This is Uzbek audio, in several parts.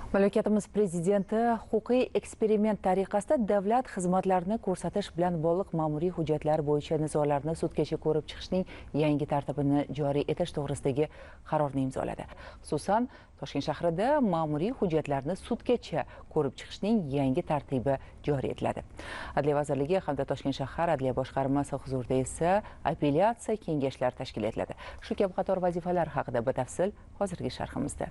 Mamlakatimiz prezidenti huquqiy eksperiment tariqasida davlat xizmatlarini ko'rsatish bilan bog'liq ma'muriy hujjatlar bo'yicha nizolarni sudgacha ko'rib chiqishning yangi tartibini joriy etish to'g'risidagi qarorni imzoladi. Xususan, Toshkent shahrida ma'muriy hujjatlarni sudgacha ko'rib chiqishning yangi tartibi joriy etiladi. Adliya vazirligi hamda Toshkent shahar adliya boshqarmasi huzurida esa apellyatsiya kengashlari tashkil etiladi. Shu kabi qator vazifalar haqida batafsil hozirgi sharhimizda.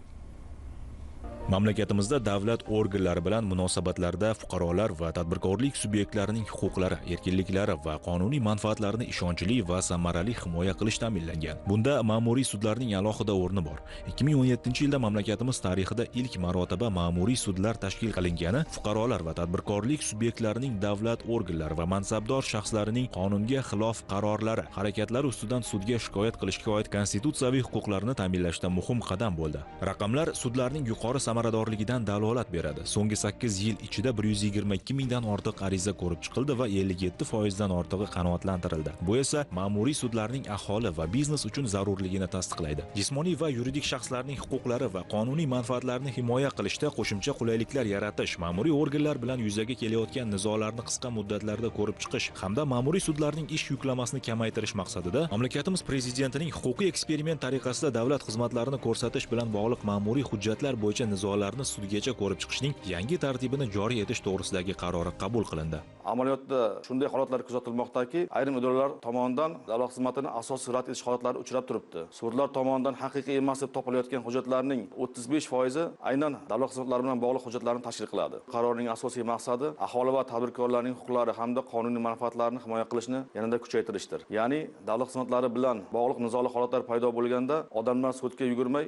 Mamlakatimizda davlat organlari bilan munosabatlarda fuqarolar va tadbirkorlik subyektlarining huquqlari, erkinliklari va qonuniy manfaatlarini ishonchli va samarali himoya qilish ta'minlangan. Bunda ma'muriy sudlarning alohida o'rni bor. 2017-yilda mamlakatimiz tarixida ilk marotaba ma'muriy sudlar tashkil qilingani fuqarolar va tadbirkorlik subyektlarining davlat organlari va mansabdor shaxslarining qonunga xilof qarorlari, harakatlari ustidan sudga shikoyat qilishga oid konstitutsiyaviy huquqlarni ta'minlashda muhim qadam bo'ldi. Raqamlar sudlarning yuqori samaradorligidan dalolat beradi. So'nggi 8 yil ichida 122 mingdan ortiq ariza ko'rib chiqildi va 57% dan ortig'i qanoatlantirildi. Bu esa ma'muriy sudlarning aholi va biznes uchun zarurligini tasdiqlaydi. Jismoniy va yuridik shaxslarning huquqlari va qonuniy manfaatlarini himoya qilishda qo'shimcha qulayliklar yaratish, ma'muriy organlar bilan yuzaga kelayotgan nizolarni qisqa muddatlarda ko'rib chiqish hamda ma'muriy sudlarning ish yuklamasini kamaytirish maqsadida mamlakatimiz prezidentining huquqiy eksperiment tariqasida davlat xizmatlarini ko'rsatish bilan bog'liq ma'muriy hujjatlar bo'yicha nizolarni sudgacha ko'rib chiqishning yangi tartibini joriy etish to'g'risidagi qarori qabul qilindi. Amaliyotda shunday holatlar kuzatilmoqdaki, ayrim idoralar tomonidan davlat xizmatini asosiy rad etish holatlari uchrab turibdi. Sudlar tomonidan haqiqiy emas deb topilayotgan hujjatlarning 35% aynan davlat xizmatlari bilan bog'liq hujjatlarni tashkil qiladi. Qarorning asosiy maqsadi aholi va tadbirkorlarning huquqlari hamda qonuniy manfaatlarini himoya qilishni yanada kuchaytirishdir. Ya'ni davlat xizmatlari bilan bog'liq nizoli holatlar paydo bo'lganda odamlar sudga yugurmay,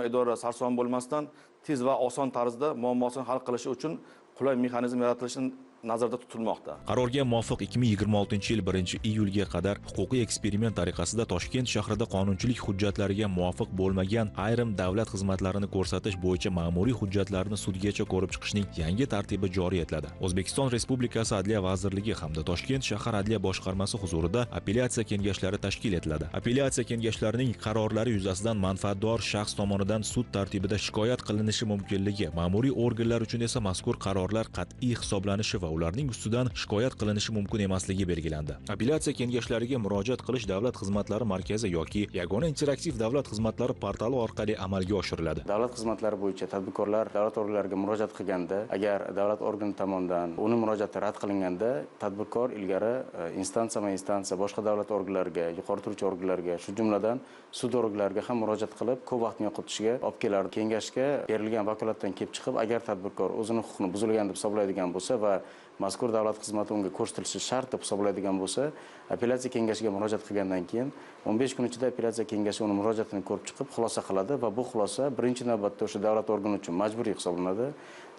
idora sarson bo'lmasdan tez va oson tarzda muammosini hal qilishi uchun qulay mexanizm yaratilishi nazarda tutilmoqda. Qarorga muvofiq 2026-yil 1-iyulga qadar huquqiy eksperiment tariqasida Toshkent shahrida qonunchilik hujjatlariga muvofiq bo'lmagan ayrim davlat xizmatlarini ko'rsatish bo'yicha ma'muriy hujjatlarni sudgacha ko'rib chiqishning yangi tartibi joriy etiladi. O'zbekiston Respublikasi Adliya vazirligi hamda Toshkent shahar adliya boshqarmasi huzurida apellyatsiya kengashlari tashkil etiladi. Apellyatsiya kengashlarining qarorlari yuzasidan manfaatdor shaxs tomonidan sud tartibida shikoyat qilinishi mumkinligi, ma'muriy organlar uchun esa mazkur qarorlar qat'iy hisoblanishi va ularning ustidan shikoyat qilinishi mumkin emasligi belgilandi. Apellyatsiya kengashlariga murojaat qilish Davlat xizmatlari markazi yoki yagona interaktiv davlat xizmatlari portali orqali amalga oshiriladi. Davlat xizmatlari bo'yicha tadbirkorlar davlat organlariga murojaat qilganda, agar davlat organi tomonidan uning murojaati rad qilinganda, tadbirkor ilgari instansiya boshqa davlat organlariga, yuqori turuvchi organlarga, shu jumladan sud organlariga ham murojaat qilib, ko'p vaqtni yo'qotishiga olib keladi. Kengashga berilgan vakolatdan kelib chiqib, agar tadbirkor o'zining huquqini buzilgan deb hisoblaydigan bo'lsa va mazkur davlat xizmati unga ko'rsatilishi shart deb hisoblaydigan bo'lsa, apellyatsiya kengashiga murojaat qilgandan keyin 15 kun ichida apellyatsiya kengashi uni murojaatini ko'rib chiqib, xulosa qiladi va bu xulosa birinchi navbatda o'sha davlat organi uchun majburiy hisoblanadi.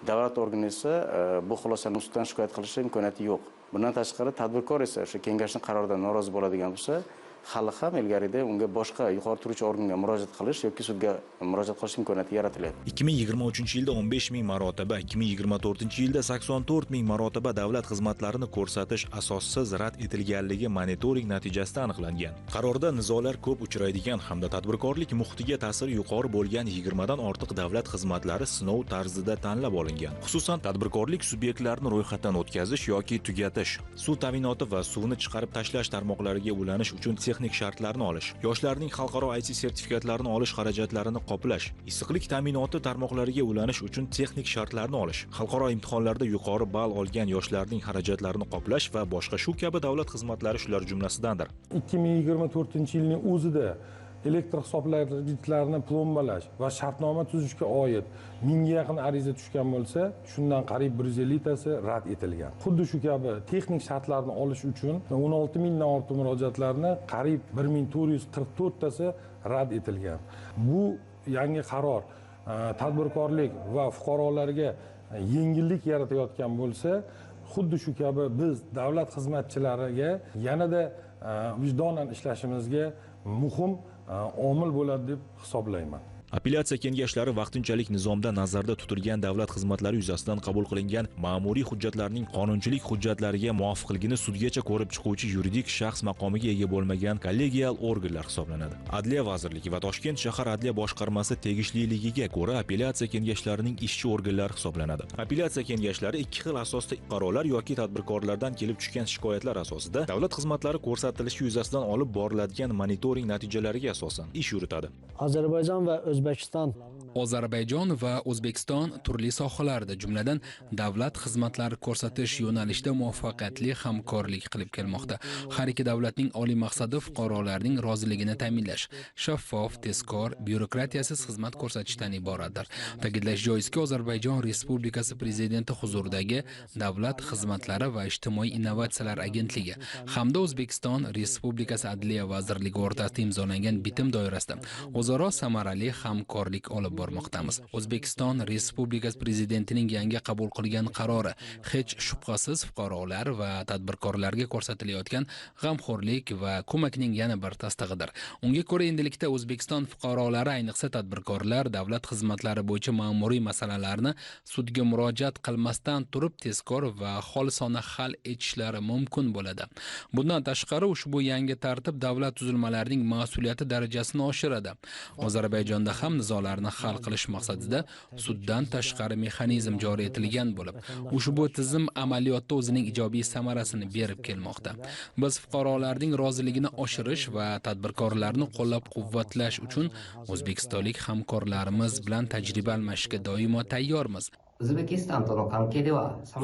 Davlat organi esa bu xulosani ustidan shikoyat qilish imkoniyati yo'q. Bundan tashqari tadbirkor esa o'sha kengashning qaroridan norozi bo'ladigan bo'lsa, hali ham ilgarida unga boshqa yuqori turuvchi organga murojaat qilish yoki sudga murojaat qilish imkoniyati yaratiladi. 2023-yilda 15 ming marotaba, 2024-yilda 84 ming marotaba davlat xizmatlarini ko'rsatish asossiz rad etilganligi monitoring natijasida aniqlangan. Qarorda nizolar ko'p uchraydigan hamda tadbirkorlik muhitiga ta'siri yuqori bo'lgan 20 dan ortiq davlat xizmatlari sinov tarzida tanlab olingan. Xususan, tadbirkorlik subyektlarini ro'yxatdan o'tkazish yoki tugatish, suv ta'minoti va suvni chiqarib tashlash tarmoqlariga ulanish uchun texnik shartlarni olish, yoshlarning xalqaro IT sertifikatlarini olish xarajatlarini qoplash, issiqlik ta'minoti tarmoqlariga ulanish uchun texnik shartlarni olish, xalqaro imtihonlarda yuqori ball olgan yoshlarning xarajatlarini qoplash va boshqa shu kabi davlat xizmatlari shular jumlasidandir. 2024-yilning o'zida elektr hisoblagichlarni plombalash va shartnoma tuzishga oid 1000 ga yaqin ariza tushgan bo'lsa, shundan qariyb 150 tasi rad etilgan. Xuddi shu kabi texnik shartlarni olish uchun 16 mingdan ortiq murojaatlarni qariyb 1444 tasi rad etilgan. Bu yangi qaror tadbirkorlik va fuqarolarga yengillik yaratayotgan bo'lsa, xuddi shu kabi biz davlat xizmatchilariga yanada vijdonan ishlashimizga muhim omil bo'ladi deb hisoblayman. Apellyatsiya kengashlari vaqtinchalik nizomda nazarda tutilgan davlat xizmatlari yuzasidan qabul qilingan ma'muriy hujjatlarning qonunchilik hujjatlariga muvofiqligini sudgacha ko'rib chiquvchi yuridik shaxs maqomiga ega bo'lmagan kollegial organlar hisoblanadi. Adliya vazirligi va Toshkent shahar adliya boshqarmasi tegishliligiga ko'ra apellyatsiya kengashlarining ishchi organlari hisoblanadi. Apellyatsiya kengashlari ikki xil asosda fuqarolar yoki tadbirkorlardan kelib tushgan shikoyatlar asosida davlat xizmatlari ko'rsatilishi yuzasidan olib boriladigan monitoring natijalariga asosan ish yuritadi. Ozarbayjon va O'zbekiston turli sohalarda, jumladan davlat xizmatlari ko'rsatish yo'nalishida muvaffaqiyatli hamkorlik qilib kelmoqda. Har ikki davlatning oliy maqsadi fuqarolarning roziligini ta'minlash, shaffof, tezkor, byurokratiyasiz xizmat ko'rsatishdan iboratdir. Ta'kidlash joizki, Ozarbayjon Respublikasi prezidenti huzuridagi Davlat xizmatlari va ijtimoiy innovatsiyalar agentligi hamda O'zbekiston Respublikasi Adliya vazirligi o'rtasida imzolangan bitim doirasida o'zaro samarali hamkorlik olib bormoqdamiz. O'zbekiston Respublikasi prezidentining yangi qabul qilgan qarori hech shubhasiz fuqarolar va tadbirkorlarga ko'rsatilayotgan g'amxo'rlik va ko'makning yana bir tasdig'idir. Unga ko'ra endilikda O'zbekiston fuqarolari, ayniqsa tadbirkorlar davlat xizmatlari bo'yicha ma'muriy masalalarni sudga murojaat qilmasdan turib tezkor va xolisona hal etishlari mumkin bo'ladi. Bundan tashqari ushbu yangi tartib davlat tuzilmalarining mas'uliyati darajasini oshiradi. Ozarbayjonda ham nizolarni hal qilish maqsadida suddan tashqari mexanizm joriy etilgan bo'lib, ushbu tizim amaliyotda o'zining ijobiy samarasini berib kelmoqda. Biz fuqarolarning roziligini oshirish va tadbirkorlarni qo'llab-quvvatlash uchun o'zbekistonlik hamkorlarimiz bilan tajriba almashishga doimo tayyormiz.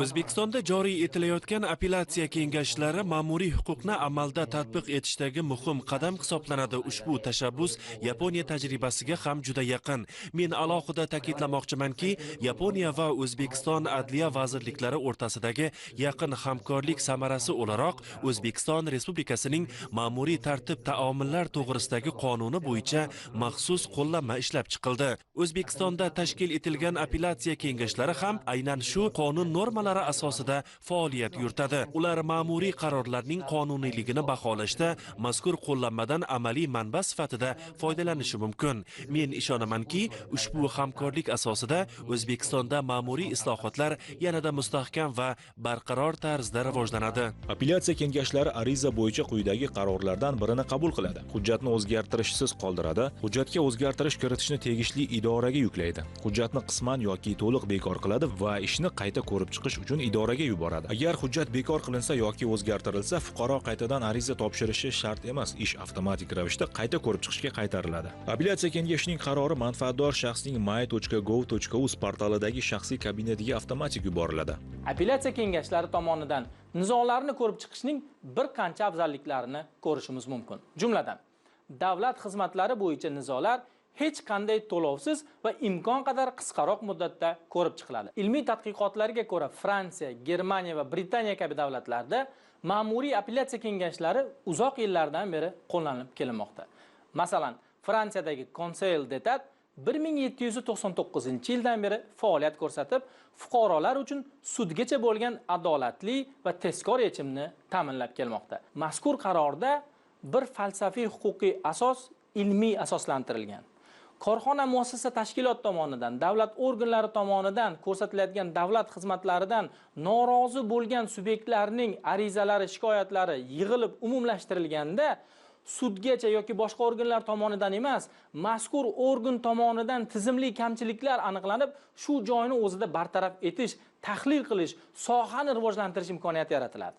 O'zbekistonda joriy etilayotgan apellyatsiya kengashlari ma'muriy huquqni amalda tatbiq etishdagi muhim qadam hisoblanadi. Ushbu tashabbus Yaponiya tajribasiga ham juda yaqin. Men alohida ta'kidlamoqchimanki, Yaponiya va O'zbekiston adliya vazirliklari o'rtasidagi yaqin hamkorlik samarasi o'laroq O'zbekiston Respublikasining ma'muriy tartib taomillar to'g'risidagi qonuni bo'yicha maxsus qo'llanma ishlab chiqildi. O'zbekistonda tashkil etilgan apellyatsiya kengashlari ham aynan shu qonun normalari asosida faoliyat yuritadi. Ular ma'muriy qarorlarning qonuniyligini baholashda mazkur qo'llanmadan amaliy manba sifatida foydalanishi mumkin. Men ishonamanki, ushbu hamkorlik asosida O'zbekistonda ma'muriy islohotlar yanada mustahkam va barqaror tarzda rivojlanadi. Apellyatsiya kengashlari ariza bo'yicha quyidagi qarorlardan birini qabul qiladi. Hujjatni o'zgartirishsiz qoldiradi. Hujjatga o'zgartirish kiritishni tegishli idoraga yuklaydi. Hujjatni qisman yoki to'liq bekor qiladi va ishni qayta ko'rib chiqish uchun idoraga yuboradi. Agar hujjat bekor qilinsa yoki o'zgartirilsa, fuqaro qaytadan ariza topshirishi shart emas, ish avtomatik ravishda qayta ko'rib chiqishga qaytariladi. Apellyatsiya kengashining qarori manfaatdor shaxsning my.gov.uz portalidagi shaxsiy kabinetiga avtomatik yuboriladi. Apellyatsiya kengashlari tomonidan nizolarni ko'rib chiqishning bir qancha afzalliklarini ko'rishimiz mumkin. Jumladan, davlat xizmatlari bo'yicha nizolar hech qanday to'lovsiz va imkon qadar qisqaroq muddatda ko'rib chiqiladi. Ilmiy tadqiqotlarga ko'ra Fransiya, Germaniya va Britaniya kabi davlatlarda ma'muriy apellyatsiya kengashlari uzoq yillardan beri qo'llanilib kelinmoqda. Masalan, Fransiyadagi Conseil d'Etat 1799-yildan beri faoliyat ko'rsatib, fuqarolar uchun sudgacha bo'lgan adolatli va tezkor yechimni ta'minlab kelmoqda. Mazkur qarorda bir falsafiy huquqiy asos ilmiy asoslantirilgan. Korxona muassasa tashkilot tomonidan, davlat organlari tomonidan ko'rsatiladigan davlat xizmatlaridan norozi bo'lgan subyektlarning arizalari, shikoyatlari yig'ilib umumlashtirilganda sudgacha yoki boshqa organlar tomonidan emas, mazkur organ tomonidan tizimli kamchiliklar aniqlanib, shu joyni o'zida bartaraf etish, tahlil qilish, sohani rivojlantirish imkoniyati yaratiladi.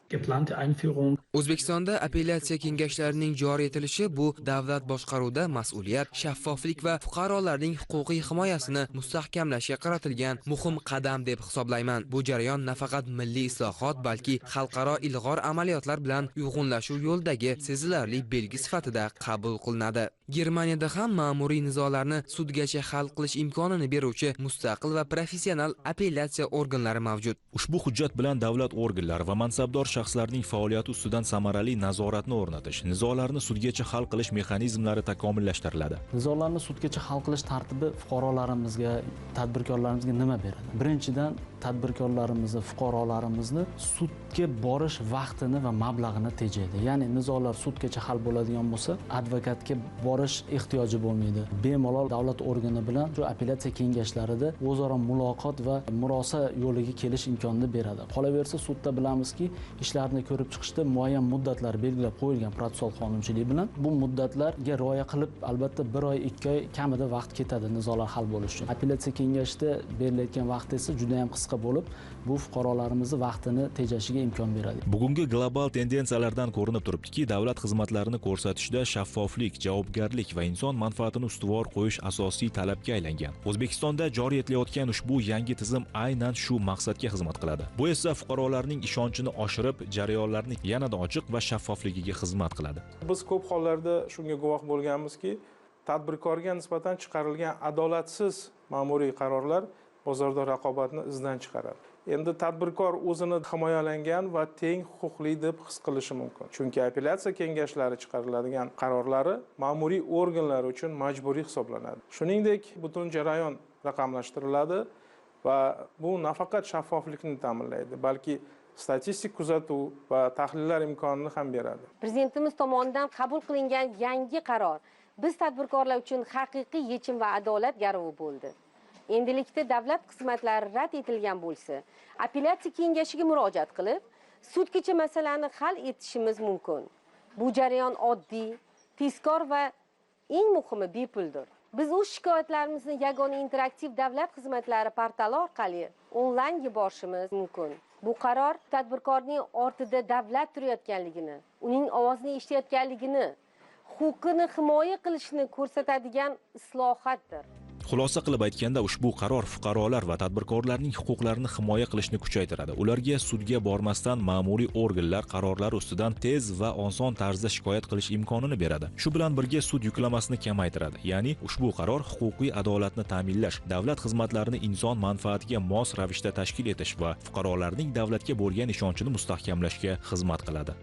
O'zbekistonda apellyatsiya kengashlarining joriy etilishi bu davlat boshqaruvida mas'uliyat, shaffoflik va fuqarolarning huquqiy himoyasini mustahkamlashga qaratilgan muhim qadam deb hisoblayman. Bu jarayon nafaqat milliy islohot, balki xalqaro ilg'or amaliyotlar bilan uyg'unlashuv yo'lidagi sezilarli belgi sifatida qabul qilinadi. Germaniyada ham ma'muriy nizolarni sudgacha hal qilish imkonini beruvchi mustaqil va professional apellyatsiya organlari mavjud. Ushbu hujjat bilan davlat organlari va mansabdor shaxslarning faoliyati ustidan samarali nazoratni o'rnatish, nizolarni sudgacha hal qilish mexanizmlari takomillashtiriladi. Nizolarni sudgacha hal qilish tartibi fuqarolarimizga, tadbirkorlarimizga nima beradi? Birinchidan, tadbirkorlarimizni, fuqarolarimizni sudga borish vaqtini va mablag'ini tejaydi. Ya'ni nizolar sudgacha hal bo'ladigan bo'lsa, advokatga borish ehtiyoji bo'lmaydi. Bemalol davlat organi bilan shu apellyatsiya kengashlarida o'zaro muloqot va murosa yo'liga kelish imkonini beradi. Qolaversa, sudda bilamizki, ishlarni ko'rib chiqishda muayyan muddatlar belgilab qo'yilgan protsessual qonunchilik bilan. Bu muddatlarga rioya qilib, albatta 1 oy, 2 oy kamida vaqt ketadi nizolar hal bo'lishi uchun. Apellyatsiya kengashida berilayotgan vaqt esa juda ham qisqa bo'lib, bu fuqarolarimizni vaqtini tejashiga imkon beradi. Bugungi global tendensiyalardan ko'rinib turibdiki, davlat xizmatlarini ko'rsatishda shaffoflik, javobgarlik va inson manfaatini ustuvor qo'yish asosiy talabga aylangan. O'zbekistonda joriy etilayotgan ushbu yangi tizim aynan shu maqsadga xizmat qiladi. Bu esa fuqarolarning ishonchini oshirib, jarayonlarning yanada ochiq va shaffofligiga xizmat qiladi. Biz ko'p hollarda shunga guvoh bo'lganmizki, tadbirkorga nisbatan chiqarilgan adolatsiz ma'muriy qarorlar bozorda raqobatni izdan chiqaradi. Endi tadbirkor o'zini himoyalangan va teng huquqli deb his qilishi mumkin. Chunki apellyatsiya kengashlari chiqariladigan qarorlari ma'muriy organlar uchun majburiy hisoblanadi. Shuningdek, butun jarayon raqamlashtiriladi va bu nafaqat shaffoflikni ta'minlaydi, balki statistik kuzatuv va tahlillar imkonini ham beradi. Prezidentimiz tomonidan qabul qilingan yangi qaror biz tadbirkorlar uchun haqiqiy yechim va adolat garovi bo'ldi. Endilikda davlat xizmatlari rad etilgan bo'lsa, apellyatsiya kengashiga murojaat qilib, sudgacha masalani hal etishimiz mumkin. Bu jarayon oddiy, tezkor va eng muhimi bepuldir. Biz o'z shikoyatlarimizni yagona interaktiv davlat xizmatlari portali orqali onlayn yuborishimiz mumkin. Bu qaror tadbirkorning ortida davlat turayotganligini, uning ovozini eshitayotganligini, huquqini himoya qilishini ko'rsatadigan islohotdir. Xulosa qilib aytganda, ushbu qaror fuqarolar va tadbirkorlarning huquqlarini himoya qilishni kuchaytiradi. Ularga sudga bormasdan ma'muriy organlar qarorlari ustidan tez va oson tarzda shikoyat qilish imkonini beradi. Shu bilan birga sud yuklamasini kamaytiradi. Ya'ni ushbu qaror huquqiy adolatni ta'minlash, davlat xizmatlarini inson manfaatiga mos ravishda tashkil etish va fuqarolarning davlatga bo'lgan ishonchini mustahkamlashga xizmat qiladi.